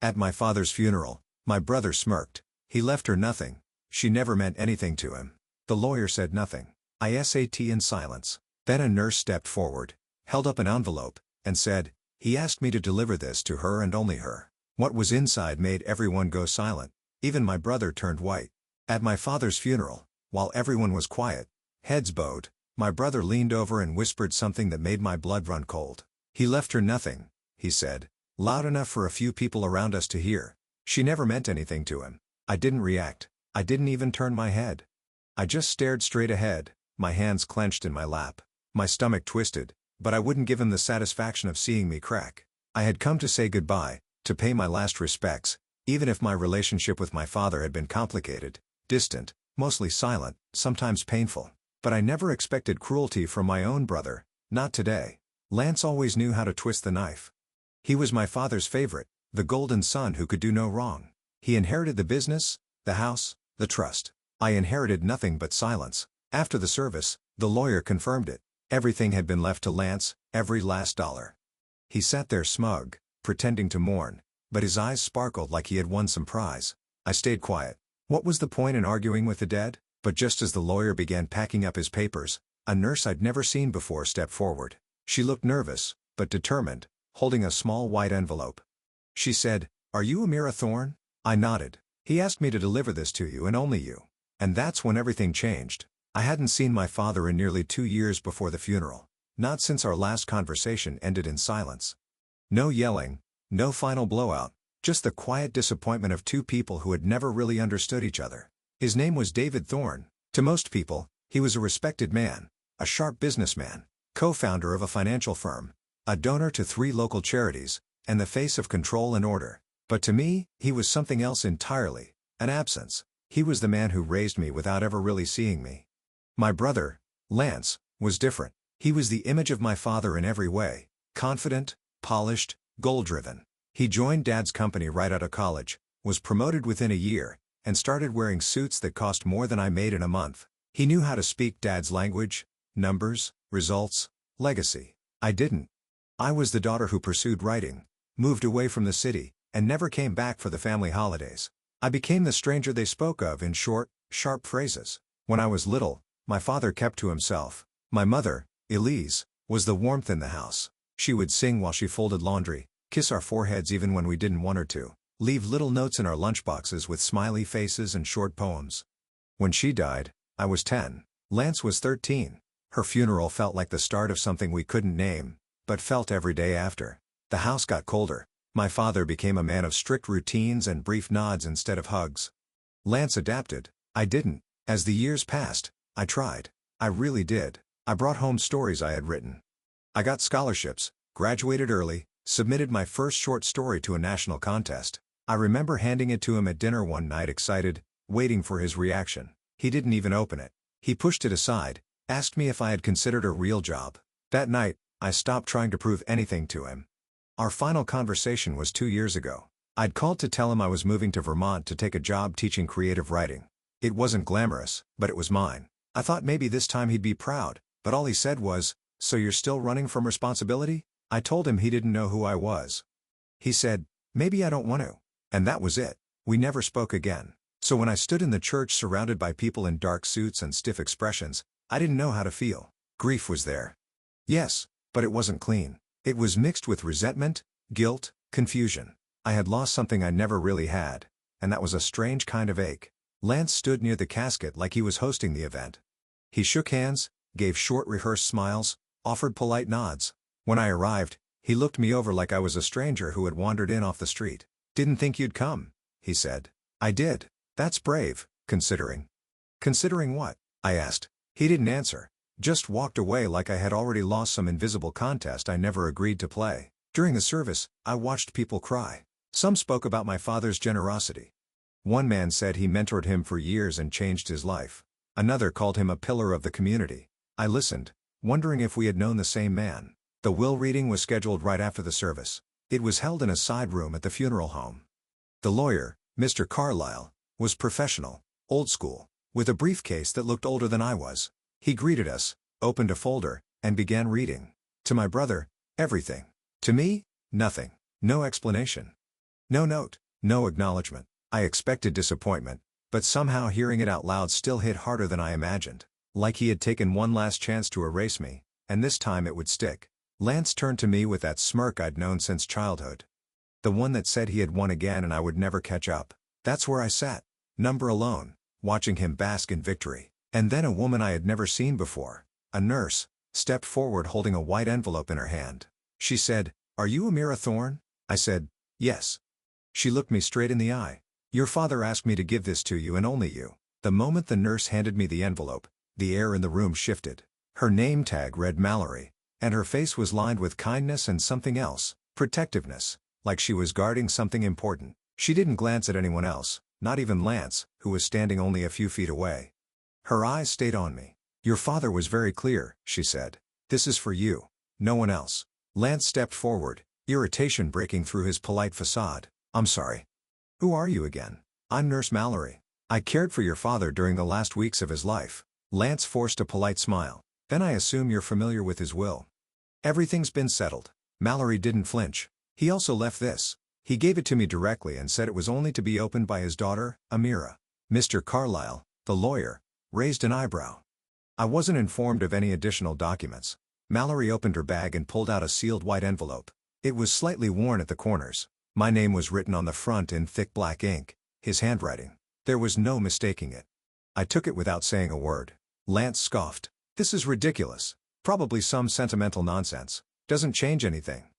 At my father's funeral, my brother smirked. He left her nothing. She never meant anything to him. The lawyer said nothing. I sat in silence. Then a nurse stepped forward, held up an envelope, and said, "He asked me to deliver this to her and only her." What was inside made everyone go silent. Even my brother turned white. At my father's funeral, while everyone was quiet, heads bowed, my brother leaned over and whispered something that made my blood run cold. "He left her nothing," he said, loud enough for a few people around us to hear. "She never meant anything to him." I didn't react. I didn't even turn my head. I just stared straight ahead, my hands clenched in my lap. My stomach twisted, but I wouldn't give him the satisfaction of seeing me crack. I had come to say goodbye, to pay my last respects, even if my relationship with my father had been complicated, distant, mostly silent, sometimes painful. But I never expected cruelty from my own brother, not today. Lance always knew how to twist the knife. He was my father's favorite, the golden son who could do no wrong. He inherited the business, the house, the trust. I inherited nothing but silence. After the service, the lawyer confirmed it. Everything had been left to Lance, every last dollar. He sat there smug, pretending to mourn, but his eyes sparkled like he had won some prize. I stayed quiet. What was the point in arguing with the dead? But just as the lawyer began packing up his papers, a nurse I'd never seen before stepped forward. She looked nervous, but determined, holding a small white envelope. She said, "Are you Amira Thorne?" I nodded. "He asked me to deliver this to you and only you." And that's when everything changed. I hadn't seen my father in nearly 2 years before the funeral. Not since our last conversation ended in silence. No yelling, no final blowout, just the quiet disappointment of two people who had never really understood each other. His name was David Thorne. To most people, he was a respected man, a sharp businessman, co-founder of a financial firm, a donor to 3 local charities, and the face of control and order. But to me, he was something else entirely, an absence. He was the man who raised me without ever really seeing me. My brother, Lance, was different. He was the image of my father in every way, confident, polished, goal-driven. He joined Dad's company right out of college, was promoted within a year, and started wearing suits that cost more than I made in a month. He knew how to speak Dad's language, numbers, results, legacy. I didn't. I was the daughter who pursued writing, moved away from the city, and never came back for the family holidays. I became the stranger they spoke of in short, sharp phrases. When I was little, my father kept to himself. My mother, Elise, was the warmth in the house. She would sing while she folded laundry, kiss our foreheads even when we didn't want her to, leave little notes in our lunchboxes with smiley faces and short poems. When she died, I was 10. Lance was 13. Her funeral felt like the start of something we couldn't name, but felt every day after. The house got colder. My father became a man of strict routines and brief nods instead of hugs. Lance adapted. I didn't. As the years passed, I tried. I really did. I brought home stories I had written. I got scholarships, graduated early, submitted my first short story to a national contest. I remember handing it to him at dinner one night excited, waiting for his reaction. He didn't even open it. He pushed it aside, asked me if I had considered a real job. That night, I stopped trying to prove anything to him. Our final conversation was 2 years ago. I'd called to tell him I was moving to Vermont to take a job teaching creative writing. It wasn't glamorous, but it was mine. I thought maybe this time he'd be proud, but all he said was, "So you're still running from responsibility?" I told him he didn't know who I was. He said, "Maybe I don't want to." And that was it. We never spoke again. So when I stood in the church surrounded by people in dark suits and stiff expressions, I didn't know how to feel. Grief was there. Yes, but it wasn't clean. It was mixed with resentment, guilt, confusion. I had lost something I never really had, and that was a strange kind of ache. Lance stood near the casket like he was hosting the event. He shook hands, gave short rehearsed smiles, offered polite nods. When I arrived, he looked me over like I was a stranger who had wandered in off the street. "Didn't think you'd come," he said. I did. "That's brave, considering." "Considering what?" I asked. He didn't answer, just walked away like I had already lost some invisible contest I never agreed to play. During the service, I watched people cry. Some spoke about my father's generosity. One man said he mentored him for years and changed his life. Another called him a pillar of the community. I listened, wondering if we had known the same man. The will reading was scheduled right after the service. It was held in a side room at the funeral home. The lawyer, Mr. Carlyle, was professional, old school, with a briefcase that looked older than I was. He greeted us, opened a folder, and began reading. To my brother, everything. To me, nothing. No explanation. No note, no acknowledgement. I expected disappointment, but somehow hearing it out loud still hit harder than I imagined. Like he had taken one last chance to erase me, and this time it would stick. Lance turned to me with that smirk I'd known since childhood. The one that said he had won again and I would never catch up. That's where I sat, number alone, watching him bask in victory. And then a woman I had never seen before, a nurse, stepped forward holding a white envelope in her hand. She said, "Are you Amira Thorne?" I said, "Yes." She looked me straight in the eye. "Your father asked me to give this to you and only you." The moment the nurse handed me the envelope, the air in the room shifted. Her name tag read Mallory, and her face was lined with kindness and something else, protectiveness, like she was guarding something important. She didn't glance at anyone else, not even Lance, who was standing only a few feet away. Her eyes stayed on me. "Your father was very clear," she said. "This is for you, no one else." Lance stepped forward, irritation breaking through his polite facade. "I'm sorry. Who are you again?" "I'm Nurse Mallory. I cared for your father during the last weeks of his life." Lance forced a polite smile. "Then I assume you're familiar with his will." "Everything's been settled." Mallory didn't flinch. "He also left this. He gave it to me directly and said it was only to be opened by his daughter, Amira." Mr. Carlyle, the lawyer, raised an eyebrow. "I wasn't informed of any additional documents." Mallory opened her bag and pulled out a sealed white envelope. It was slightly worn at the corners. My name was written on the front in thick black ink, his handwriting. There was no mistaking it. I took it without saying a word. Lance scoffed. "This is ridiculous. Probably some sentimental nonsense. Doesn't change anything."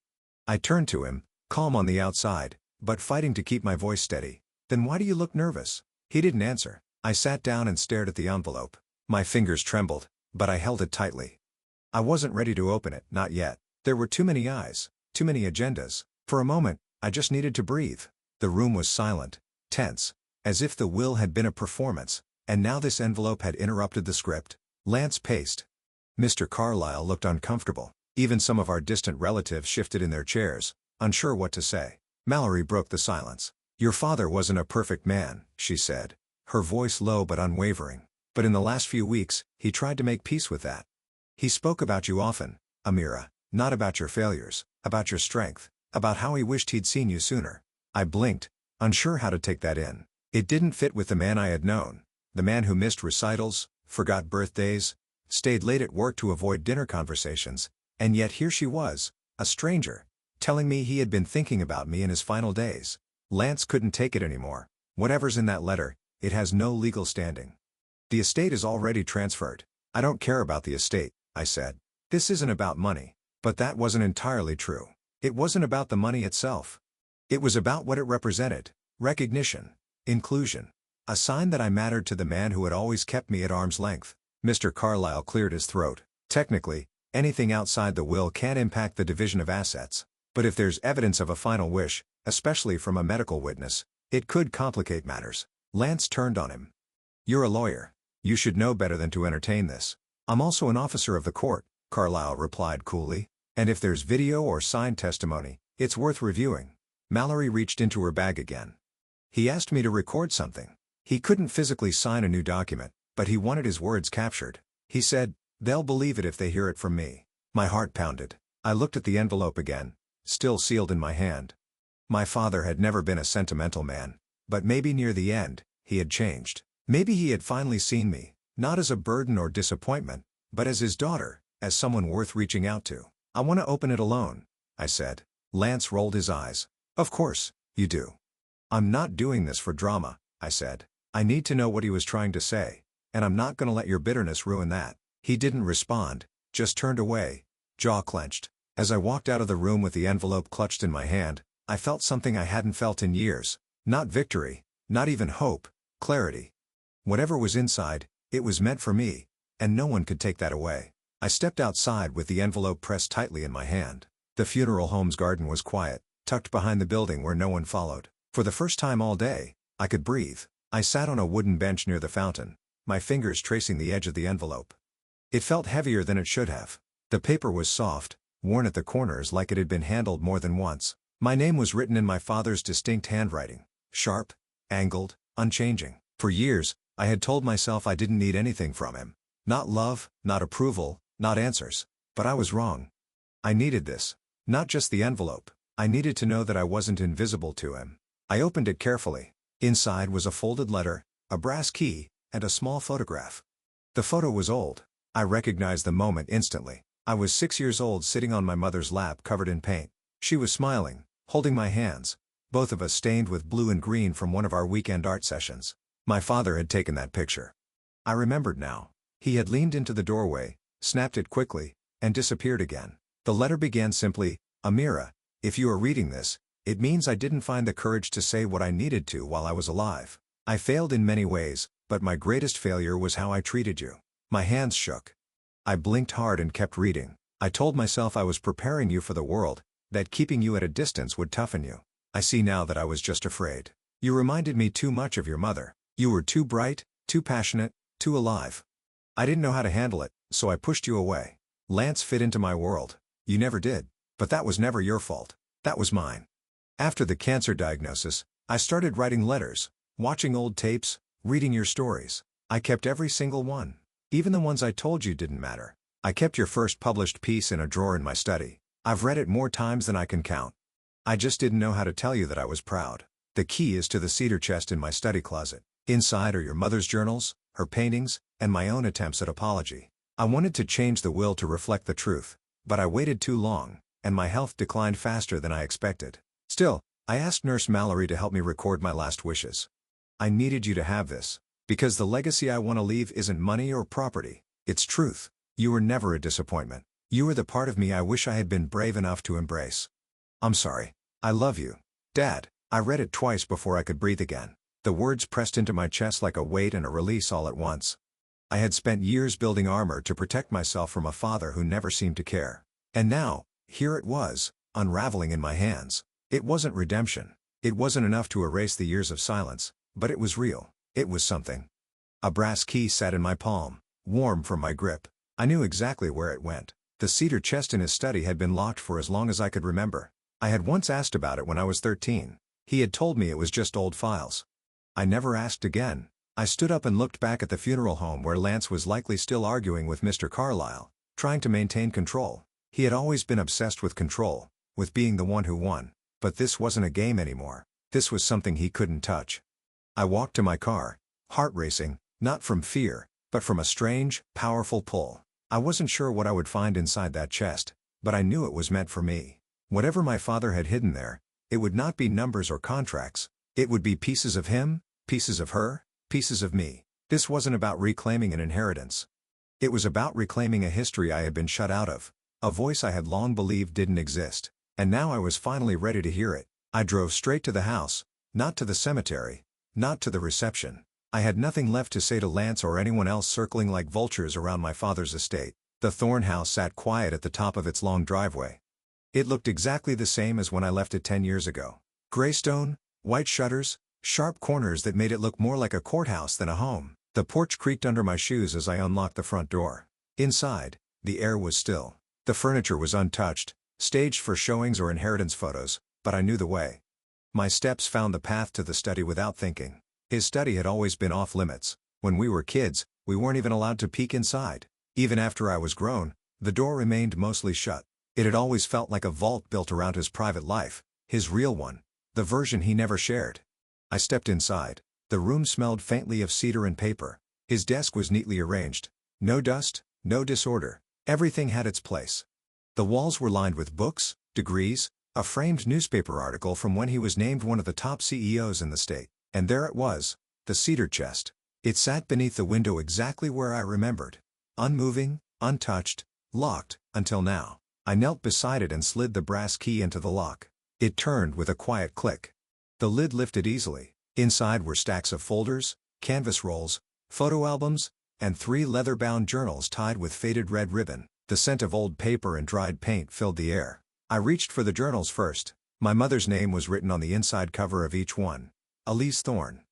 I turned to him, calm on the outside, but fighting to keep my voice steady. "Then why do you look nervous?" He didn't answer. I sat down and stared at the envelope. My fingers trembled, but I held it tightly. I wasn't ready to open it, not yet. There were too many eyes, too many agendas. For a moment, I just needed to breathe. The room was silent, tense, as if the will had been a performance, and now this envelope had interrupted the script. Lance paced. Mr. Carlyle looked uncomfortable. Even some of our distant relatives shifted in their chairs, unsure what to say. Mallory broke the silence. "Your father wasn't a perfect man," she said, her voice low but unwavering. "But in the last few weeks, he tried to make peace with that. He spoke about you often, Amira, not about your failures, about your strength, about how he wished he'd seen you sooner." I blinked, unsure how to take that in. It didn't fit with the man I had known, the man who missed recitals, forgot birthdays, stayed late at work to avoid dinner conversations, and yet here she was, a stranger, telling me he had been thinking about me in his final days. Lance couldn't take it anymore. "Whatever's in that letter, it has no legal standing. The estate is already transferred." "I don't care about the estate," I said. "This isn't about money." But that wasn't entirely true. It wasn't about the money itself. It was about what it represented: recognition, inclusion, a sign that I mattered to the man who had always kept me at arm's length. Mr. Carlyle cleared his throat. "Technically, anything outside the will can't impact the division of assets. But if there's evidence of a final wish, especially from a medical witness, it could complicate matters." Lance turned on him. "You're a lawyer. You should know better than to entertain this." "I'm also an officer of the court," Carlyle replied coolly. "And if there's video or signed testimony, it's worth reviewing." Mallory reached into her bag again. "He asked me to record something. He couldn't physically sign a new document, but he wanted his words captured. He said, 'They'll believe it if they hear it from me.'" My heart pounded. I looked at the envelope again, still sealed in my hand. My father had never been a sentimental man, but maybe near the end, he had changed. Maybe he had finally seen me, not as a burden or disappointment, but as his daughter, as someone worth reaching out to. "I want to open it alone," I said. Lance rolled his eyes. "Of course, you do." "I'm not doing this for drama," I said. I need to know what he was trying to say, and I'm not going to let your bitterness ruin that. He didn't respond, just turned away, jaw clenched. As I walked out of the room with the envelope clutched in my hand, I felt something I hadn't felt in years. Not victory, not even hope, clarity. Whatever was inside, it was meant for me, and no one could take that away. I stepped outside with the envelope pressed tightly in my hand. The funeral home's garden was quiet, tucked behind the building where no one followed. For the first time all day, I could breathe. I sat on a wooden bench near the fountain, my fingers tracing the edge of the envelope. It felt heavier than it should have. The paper was soft, worn at the corners like it had been handled more than once. My name was written in my father's distinct handwriting, sharp, angled, unchanging. For years, I had told myself I didn't need anything from him. Not love, not approval, not answers. But I was wrong. I needed this. Not just the envelope, I needed to know that I wasn't invisible to him. I opened it carefully. Inside was a folded letter, a brass key, and a small photograph. The photo was old. I recognized the moment instantly. I was 6 years old sitting on my mother's lap covered in paint. She was smiling, holding my hands, both of us stained with blue and green from one of our weekend art sessions. My father had taken that picture. I remembered now. He had leaned into the doorway, snapped it quickly, and disappeared again. The letter began simply, "Amira, if you are reading this, it means I didn't find the courage to say what I needed to while I was alive. I failed in many ways, but my greatest failure was how I treated you." My hands shook. I blinked hard and kept reading. "I told myself I was preparing you for the world, that keeping you at a distance would toughen you. I see now that I was just afraid. You reminded me too much of your mother. You were too bright, too passionate, too alive. I didn't know how to handle it, so I pushed you away. Lance fit into my world. You never did. But that was never your fault. That was mine." After the cancer diagnosis, I started writing letters, watching old tapes, reading your stories. I kept every single one. Even the ones I told you didn't matter. I kept your first published piece in a drawer in my study. I've read it more times than I can count. I just didn't know how to tell you that I was proud. The key is to the cedar chest in my study closet. Inside are your mother's journals, her paintings, and my own attempts at apology. I wanted to change the will to reflect the truth, but I waited too long, and my health declined faster than I expected. Still, I asked Nurse Mallory to help me record my last wishes. "I needed you to have this, because the legacy I want to leave isn't money or property, it's truth. You were never a disappointment. You were the part of me I wish I had been brave enough to embrace. I'm sorry. I love you, Dad." I read it twice before I could breathe again. The words pressed into my chest like a weight and a release all at once. I had spent years building armor to protect myself from a father who never seemed to care. And now, here it was, unraveling in my hands. It wasn't redemption. It wasn't enough to erase the years of silence, but it was real. It was something. A brass key sat in my palm, warm from my grip. I knew exactly where it went. The cedar chest in his study had been locked for as long as I could remember. I had once asked about it when I was 13. He had told me it was just old files. I never asked again. I stood up and looked back at the funeral home where Lance was likely still arguing with Mr. Carlyle, trying to maintain control. He had always been obsessed with control, with being the one who won. But this wasn't a game anymore. This was something he couldn't touch. I walked to my car, heart racing, not from fear, but from a strange, powerful pull. I wasn't sure what I would find inside that chest, but I knew it was meant for me. Whatever my father had hidden there, it would not be numbers or contracts. It would be pieces of him, pieces of her, pieces of me. This wasn't about reclaiming an inheritance. It was about reclaiming a history I had been shut out of, a voice I had long believed didn't exist. And now I was finally ready to hear it. I drove straight to the house, not to the cemetery, not to the reception. I had nothing left to say to Lance or anyone else circling like vultures around my father's estate. The Thorn house sat quiet at the top of its long driveway. It looked exactly the same as when I left it 10 years ago. Gray stone, white shutters, sharp corners that made it look more like a courthouse than a home. The porch creaked under my shoes as I unlocked the front door. Inside, the air was still. The furniture was untouched, staged for showings or inheritance photos, but I knew the way. My steps found the path to the study without thinking. His study had always been off limits. When we were kids, we weren't even allowed to peek inside. Even after I was grown, the door remained mostly shut. It had always felt like a vault built around his private life, his real one, the version he never shared. I stepped inside. The room smelled faintly of cedar and paper. His desk was neatly arranged. No dust, no disorder. Everything had its place. The walls were lined with books, degrees, a framed newspaper article from when he was named one of the top CEOs in the state. And there it was, the cedar chest. It sat beneath the window exactly where I remembered. Unmoving, untouched, locked, until now. I knelt beside it and slid the brass key into the lock. It turned with a quiet click. The lid lifted easily. Inside were stacks of folders, canvas rolls, photo albums, and 3 leather-bound journals tied with faded red ribbon. The scent of old paper and dried paint filled the air. I reached for the journals first. My mother's name was written on the inside cover of each one. Elise Thorne.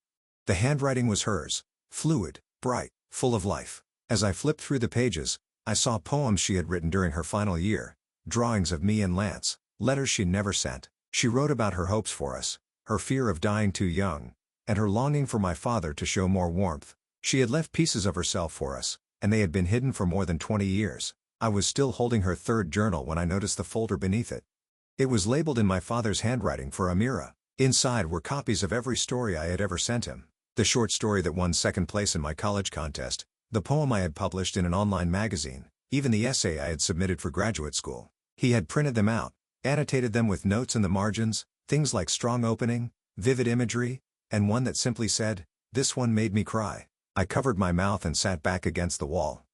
The handwriting was hers, fluid, bright, full of life. As I flipped through the pages, I saw poems she had written during her final year, drawings of me and Lance, letters she never sent. She wrote about her hopes for us, her fear of dying too young, and her longing for my father to show more warmth. She had left pieces of herself for us, and they had been hidden for more than 20 years. I was still holding her third journal when I noticed the folder beneath it. It was labeled in my father's handwriting for Amira. Inside were copies of every story I had ever sent him. The short story that won second place in my college contest, the poem I had published in an online magazine, even the essay I had submitted for graduate school. He had printed them out, annotated them with notes in the margins, things like strong opening, vivid imagery, and one that simply said, "This one made me cry." I covered my mouth and sat back against the wall.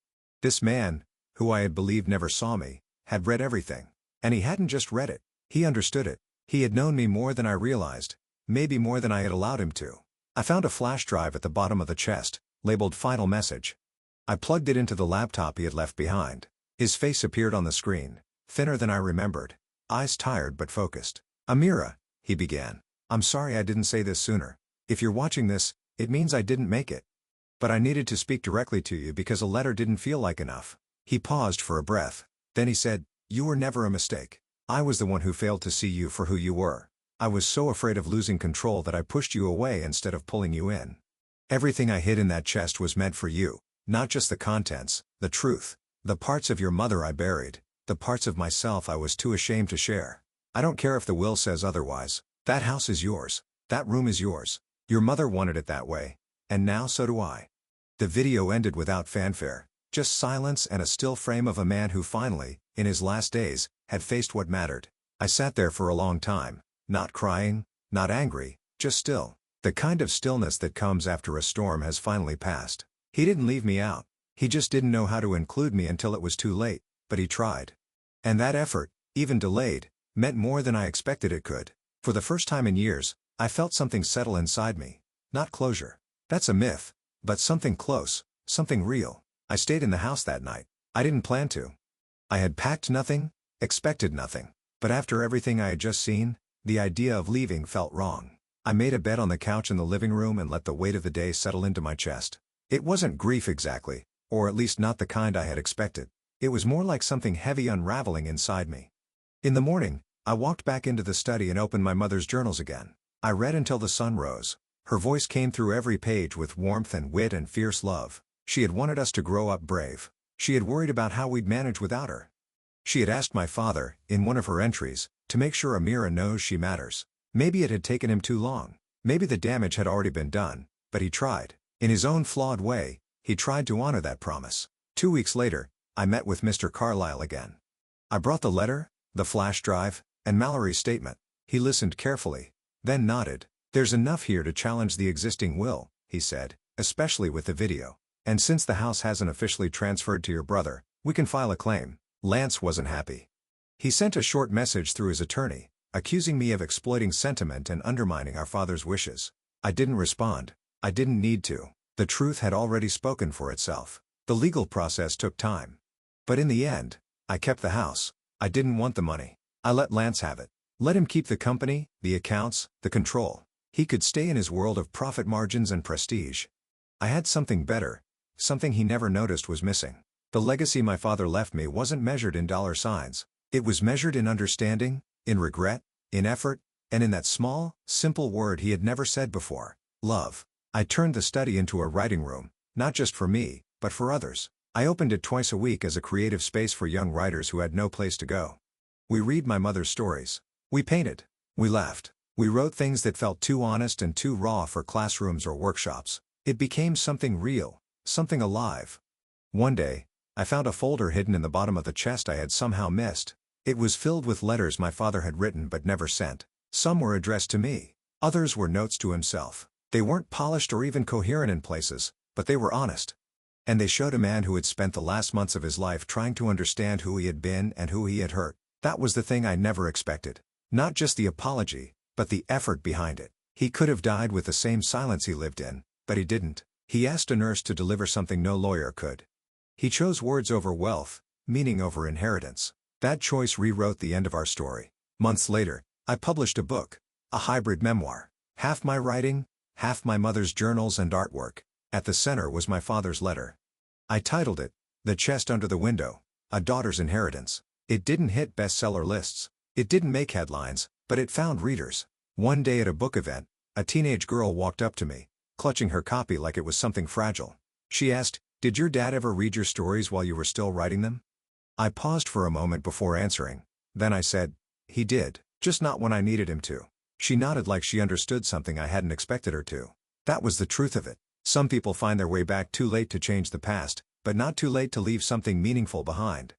This man, who I had believed never saw me, had read everything. And he hadn't just read it, he understood it. He had known me more than I realized, maybe more than I had allowed him to. I found a flash drive at the bottom of the chest, labeled Final Message. I plugged it into the laptop he had left behind. His face appeared on the screen, thinner than I remembered, eyes tired but focused. "Amira," he began. "I'm sorry I didn't say this sooner. If you're watching this, it means I didn't make it. But I needed to speak directly to you because a letter didn't feel like enough." He paused for a breath. Then he said, "You were never a mistake. I was the one who failed to see you for who you were. I was so afraid of losing control that I pushed you away instead of pulling you in. Everything I hid in that chest was meant for you, not just the contents, the truth. The parts of your mother I buried, the parts of myself I was too ashamed to share. I don't care if the will says otherwise. That house is yours. That room is yours. Your mother wanted it that way. And now so do I." The video ended without fanfare, just silence and a still frame of a man who finally, in his last days, had faced what mattered. I sat there for a long time, not crying, not angry, just still. The kind of stillness that comes after a storm has finally passed. He didn't leave me out. He just didn't know how to include me until it was too late, but he tried. And that effort, even delayed, meant more than I expected it could. For the first time in years, I felt something settle inside me. Not closure. That's a myth. But something close, something real. I stayed in the house that night. I didn't plan to. I had packed nothing, expected nothing. But after everything I had just seen, the idea of leaving felt wrong. I made a bed on the couch in the living room and let the weight of the day settle into my chest. It wasn't grief exactly, or at least not the kind I had expected. It was more like something heavy unraveling inside me. In the morning, I walked back into the study and opened my mother's journals again. I read until the sun rose. Her voice came through every page with warmth and wit and fierce love. She had wanted us to grow up brave. She had worried about how we'd manage without her. She had asked my father, in one of her entries, to make sure Amira knows she matters. Maybe it had taken him too long. Maybe the damage had already been done, but he tried. In his own flawed way, he tried to honor that promise. 2 weeks later, I met with Mr. Carlyle again. I brought the letter, the flash drive, and Mallory's statement. He listened carefully, then nodded. "There's enough here to challenge the existing will," he said, "especially with the video. And since the house hasn't officially transferred to your brother, we can file a claim." Lance wasn't happy. He sent a short message through his attorney, accusing me of exploiting sentiment and undermining our father's wishes. I didn't respond. I didn't need to. The truth had already spoken for itself. The legal process took time. But in the end, I kept the house. I didn't want the money. I let Lance have it. Let him keep the company, the accounts, the control. He could stay in his world of profit margins and prestige. I had something better, something he never noticed was missing. The legacy my father left me wasn't measured in dollar signs. It was measured in understanding, in regret, in effort, and in that small, simple word he had never said before: love. I turned the study into a writing room, not just for me, but for others. I opened it twice a week as a creative space for young writers who had no place to go. We read my mother's stories. We painted. We laughed. We wrote things that felt too honest and too raw for classrooms or workshops. It became something real, something alive. One day, I found a folder hidden in the bottom of the chest I had somehow missed. It was filled with letters my father had written but never sent. Some were addressed to me. Others were notes to himself. They weren't polished or even coherent in places, but they were honest. And they showed a man who had spent the last months of his life trying to understand who he had been and who he had hurt. That was the thing I never expected. Not just the apology, but the effort behind it. He could have died with the same silence he lived in, but he didn't. He asked a nurse to deliver something no lawyer could. He chose words over wealth, meaning over inheritance. That choice rewrote the end of our story. Months later, I published a book, a hybrid memoir. Half my writing, half my mother's journals and artwork. At the center was my father's letter. I titled it, "The Chest Under the Window, A Daughter's Inheritance." It didn't hit bestseller lists. It didn't make headlines, but it found readers. One day at a book event, a teenage girl walked up to me, clutching her copy like it was something fragile. She asked, "Did your dad ever read your stories while you were still writing them?" I paused for a moment before answering. Then I said, He did, just not when I needed him to. She nodded like she understood something I hadn't expected her to. That was the truth of it. Some people find their way back too late to change the past, but not too late to leave something meaningful behind.